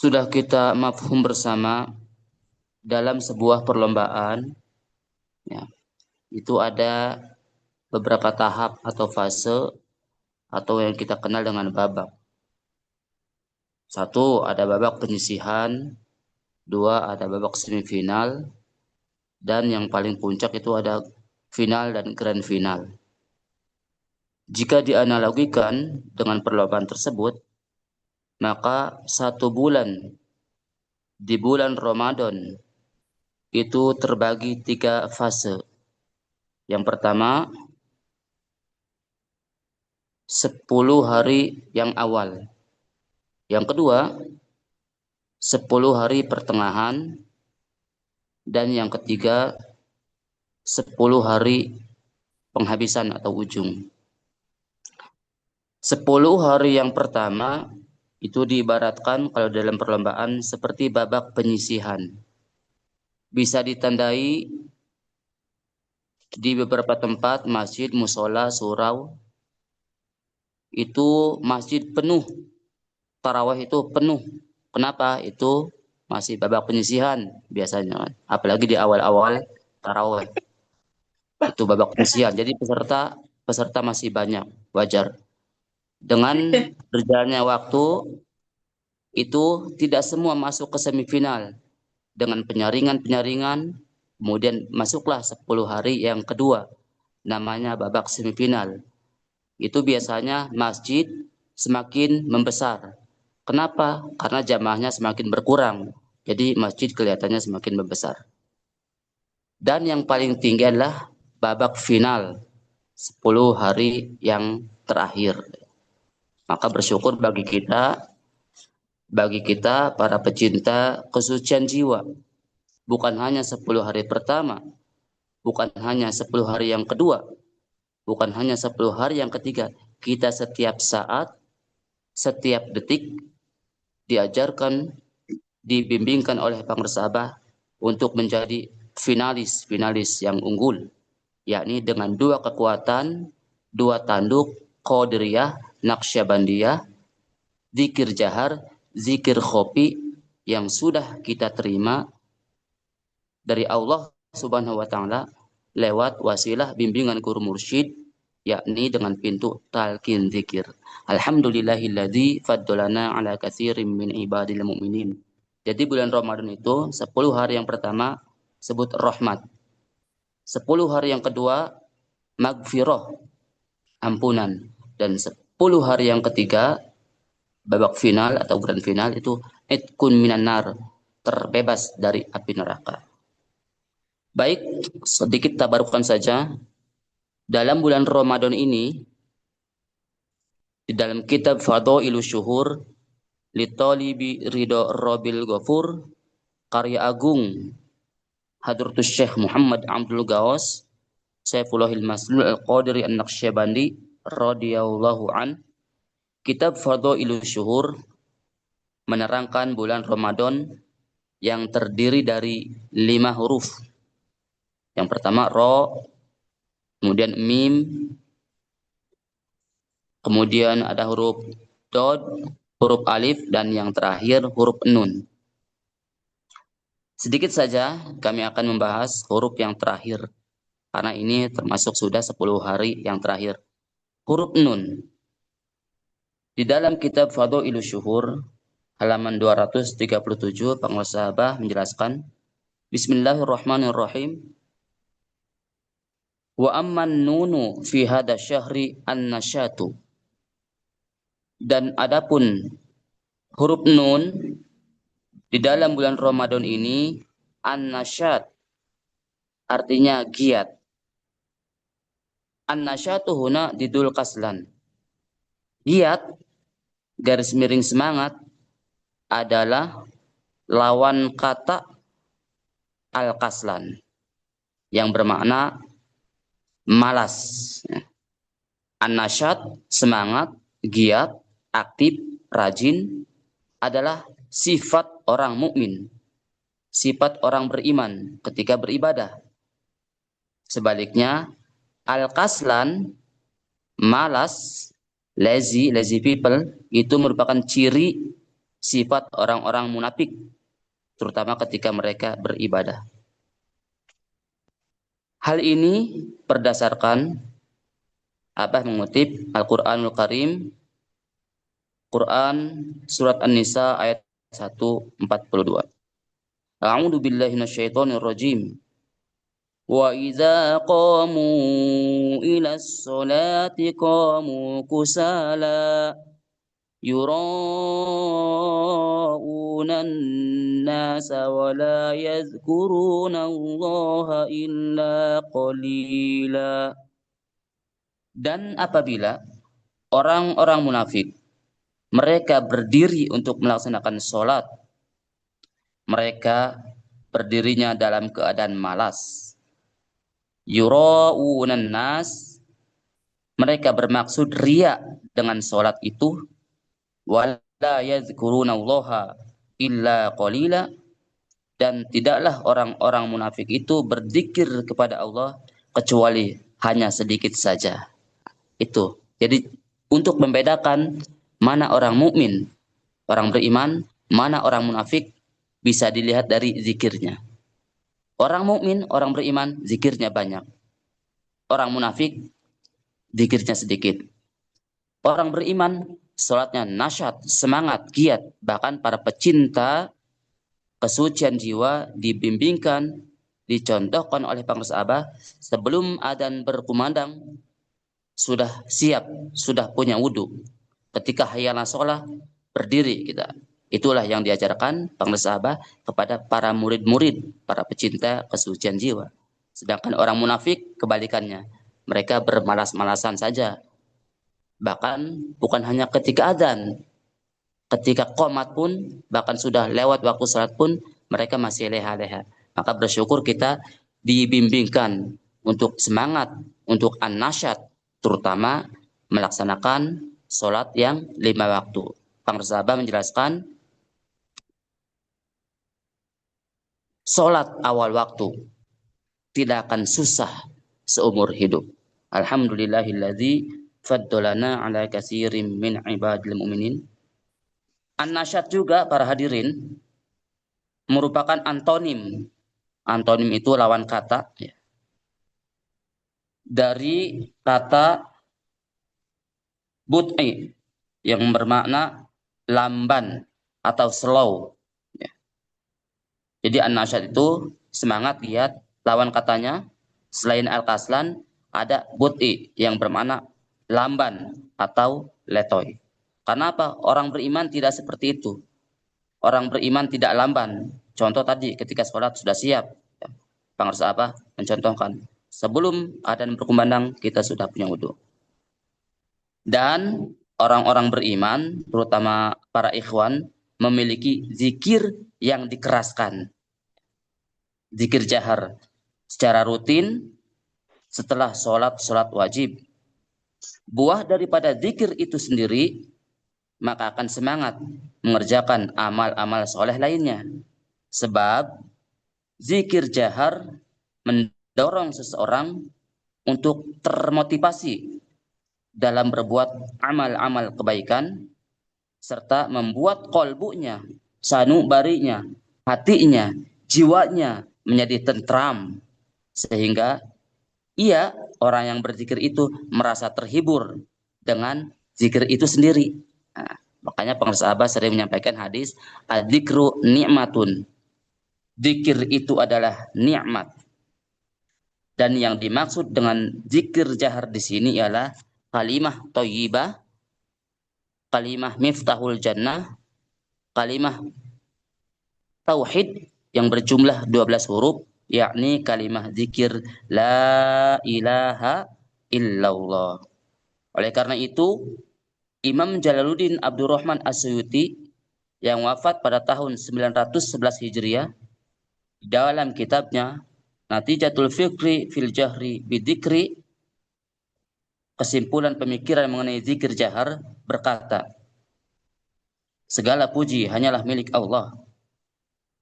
Sudah kita mafhum bersama dalam sebuah perlombaan, ya, itu ada beberapa tahap atau fase atau yang kita kenal dengan babak. Satu, ada babak penyisihan, dua, ada babak semifinal, dan yang paling puncak itu ada final dan grand final. Jika dianalogikan dengan perlombaan tersebut, maka 1 bulan di bulan Ramadan itu terbagi 3 fase. Yang pertama, 10 hari yang awal. Yang kedua, 10 hari pertengahan. Dan yang ketiga, 10 hari penghabisan atau ujung. 10 hari yang pertama itu diibaratkan kalau dalam perlombaan seperti babak penyisihan. Bisa ditandai di beberapa tempat masjid, musola, surau, itu masjid penuh, tarawih itu penuh. Kenapa? Itu masih babak penyisihan biasanya, apalagi di awal-awal tarawih. Itu babak penyisihan. Jadi peserta peserta masih banyak, wajar. Dengan berjalannya waktu itu tidak semua masuk ke semifinal. Dengan penyaringan-penyaringan, kemudian masuklah 10 hari yang kedua, namanya babak semifinal. Itu biasanya masjid semakin membesar. Kenapa? Karena jamaahnya semakin berkurang. Jadi masjid kelihatannya semakin membesar. Dan yang paling tinggi adalah babak final, 10 hari yang terakhir. Maka bersyukur bagi kita para pecinta kesucian jiwa. Bukan hanya 10 hari pertama, bukan hanya 10 hari yang kedua, bukan hanya 10 hari yang ketiga. Kita setiap saat, setiap detik diajarkan, dibimbingkan oleh pengusaha untuk menjadi finalis yang unggul, yakni dengan 2 kekuatan, 2 tanduk, Qadiriyah, Naqsyabandiyah, zikir jahar, zikir khofi yang sudah kita terima dari Allah Subhanahu wa taala lewat wasilah bimbingan guru mursyid, yakni dengan pintu talqin zikir. Alhamdulillahilladzi faddalana ala katsirin min ibadil mu'minin. Jadi bulan Ramadan itu 10 hari yang pertama sebut rahmat. 10 hari yang kedua magfirah, ampunan. Dan 10 hari yang ketiga babak final atau grand final itu itkun minan nar, terbebas dari api neraka. Baik, sedikit tabarukan saja. Dalam bulan Ramadan ini, di dalam kitab Fadhailus Syuhur li Talibi Ridho Robil Ghafur, karya agung Hadratus Syekh Muhammad Abdul Gawas Saifullahil Maslul Al-Qadiri An-Naqsyabandi radhiyallahu an, kitab Fadhailus Syuhur menerangkan bulan Ramadan yang terdiri dari 5 huruf. Yang pertama Ra, kemudian Mim, kemudian ada huruf Dod, huruf Alif, dan yang terakhir huruf Nun. Sedikit saja kami akan membahas huruf yang terakhir, karena ini termasuk sudah 10 hari yang terakhir. Huruf Nun. Di dalam kitab Fadhailus Syuhur, halaman 237, pengusaha menjelaskan, Bismillahirrahmanirrahim. Wa amman nunu fi hada syahri an-nasyatu. Dan adapun huruf nun di dalam bulan Ramadan ini, an-nasyat artinya giat. An-nasyatu huna didul kaslan. Giat, garis miring semangat, adalah lawan kata al-kaslan yang bermakna malas. An-nasyat, semangat, giat, aktif, rajin adalah sifat orang mukmin, sifat orang beriman ketika beribadah. Sebaliknya, al-kaslan, malas, lazy people, itu merupakan ciri sifat orang-orang munafik, terutama ketika mereka beribadah. Hal ini berdasarkan mengutip Al-Qur'anul Karim, Quran surat An-Nisa ayat 142. A'udzu billahi minasyaitonir rajim. Wa idza qamu ilas sholati qamu kusala yura'una an-nasa wa la yadhkuruna Allah illa qalila. Dan apabila orang-orang munafik mereka berdiri untuk melaksanakan sholat, mereka berdirinya dalam keadaan malas. Yura'unan nas, mereka bermaksud riya dengan sholat itu. Wala yadhkurunallaha illa qalila, dan tidaklah orang-orang munafik itu berzikir kepada Allah kecuali hanya sedikit saja. Itu. Jadi untuk membedakan mana orang mukmin, orang beriman, mana orang munafik bisa dilihat dari zikirnya. Orang mukmin, orang beriman, zikirnya banyak. Orang munafik, zikirnya sedikit. Orang beriman, sholatnya nasyat, semangat, giat. Bahkan para pecinta kesucian jiwa dibimbingkan, dicontohkan oleh para sahabat sebelum adzan berkumandang sudah siap, sudah punya wudu. Ketika hayya 'alas shalah, berdiri kita. Itulah yang diajarkan para sahabat kepada para murid-murid, para pecinta kesucian jiwa. Sedangkan orang munafik kebalikannya. Mereka bermalas-malasan saja. Bahkan bukan hanya ketika adzan, ketika qomat pun, bahkan sudah lewat waktu salat pun, mereka masih leha-leha. Maka bersyukur kita dibimbingkan untuk semangat, untuk an-nasyat, terutama melaksanakan sholat yang 5 waktu. Para sahabat menjelaskan, sholat awal waktu tidak akan susah seumur hidup. Alhamdulillahilladzi faddalana ala katsirin min ibadil mu'minin. An-nasyat juga para hadirin merupakan antonim. Antonim itu lawan kata ya, dari kata bud'i yang bermakna lamban atau slow. Ya. Jadi an-nasyat itu semangat, giat. Lawan katanya selain al-kaslan ada bud'i yang bermakna lamban atau letoy. Karena apa? Orang beriman tidak seperti itu. Orang beriman tidak lamban. Contoh tadi ketika sholat sudah siap. Pengarsa apa? Mencontohkan. Sebelum adzan berkumandang kita sudah punya wudu. Dan orang-orang beriman, terutama para ikhwan, memiliki zikir yang dikeraskan. Zikir jahar secara rutin setelah sholat wajib. Buah daripada zikir itu sendiri, maka akan semangat mengerjakan amal-amal soleh lainnya. Sebab zikir jahar mendorong seseorang untuk termotivasi dalam berbuat amal-amal kebaikan, serta membuat kolbunya, sanubarinya, hatinya, jiwanya menjadi tentram, sehingga ia, orang yang berzikir itu, merasa terhibur dengan zikir itu sendiri. Nah, makanya para sahabat sering menyampaikan hadis, adzikru ni'matun. Zikir itu adalah nikmat. Dan yang dimaksud dengan zikir jahar di sini ialah kalimah thayyibah, kalimah miftahul jannah, kalimah tauhid yang berjumlah 12 huruf, yakni kalimah zikir la ilaha illallah. Oleh karena itu, Imam Jalaluddin Abdurrahman As-Suyuti yang wafat pada tahun 911 Hijriah, dalam kitabnya Natijatul Fikri fil Jahri Bidzikri, kesimpulan pemikiran mengenai zikir jahar, berkata, segala puji hanyalah milik Allah,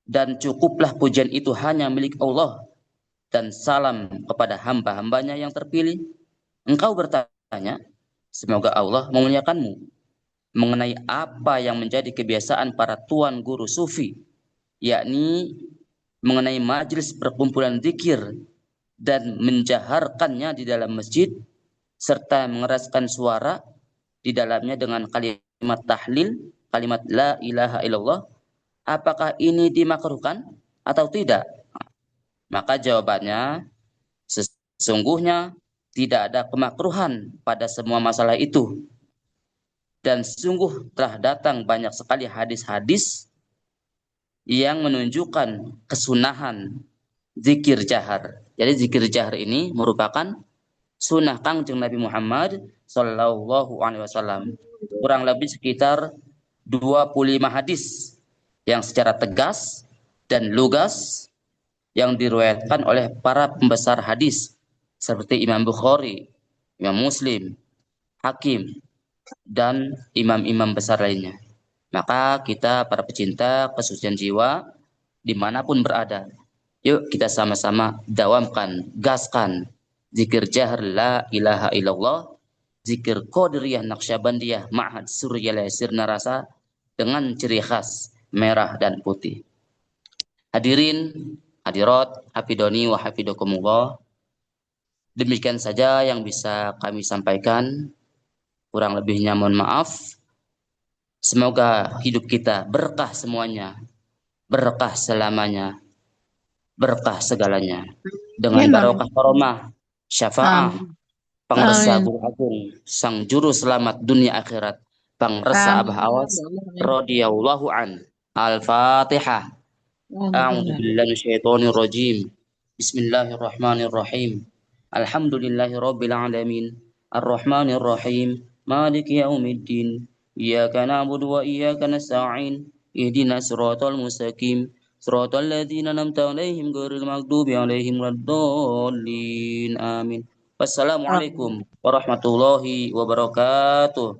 dan cukuplah pujian itu hanya milik Allah, dan salam kepada hamba-hambanya yang terpilih. Engkau bertanya, semoga Allah memuliakanmu. mengenai apa yang menjadi kebiasaan para tuan guru sufi, yakni mengenai majelis perkumpulan zikir dan menjaharkannya di dalam masjid serta mengeraskan suara di dalamnya dengan kalimat tahlil, kalimat la ilaha illallah, apakah ini dimakruhkan atau tidak? Maka jawabannya sesungguhnya tidak ada kemakruhan pada semua masalah itu. Dan sungguh telah datang banyak sekali hadis-hadis yang menunjukkan kesunahan zikir jahar. Jadi zikir jahar ini merupakan sunnah Kangjeng Nabi Muhammad Sallallahu Alaihi Wasallam. Kurang lebih sekitar 25 hadis yang secara tegas dan lugas yang diriwayatkan oleh para pembesar hadis seperti Imam Bukhari, Imam Muslim, Hakim, dan imam-imam besar lainnya. Maka kita para pecinta kesucian jiwa dimanapun berada, yuk kita sama-sama dawamkan, gaskan zikir jahar la ilaha illallah, zikir Qadiriyah Naqsyabandiyah Ma'had Suryalaya Sirna Rasa dengan ciri khas merah dan putih. Hadirin, hadirat, hafidhoni wa hafidhakumullah. Demikian saja yang bisa kami sampaikan. Kurang lebihnya mohon maaf. Semoga hidup kita berkah semuanya, berkah selamanya, berkah segalanya. Dengan barokah karomah, syafaah, pangresa Guru Agung, Sang Juru Selamat dunia akhirat, pangresa Abah Awas, radhiyallahu an. Al-Fatihah. A'udzu billahi minasyaitonir rajim. Bismillahirrahmanirrahim. Alhamdulillahirabbil alamin. Arrahmanir rahim. Maliki yaumiddin. Iyyaka na'budu wa iyyaka nasta'in. Ihdinas siratal mustaqim. Siratal ladzina an'amta 'alaihim ghairil maghdubi 'alaihim waladdallin. Amin. Wassalamualaikum warahmatullahi wabarakatuh.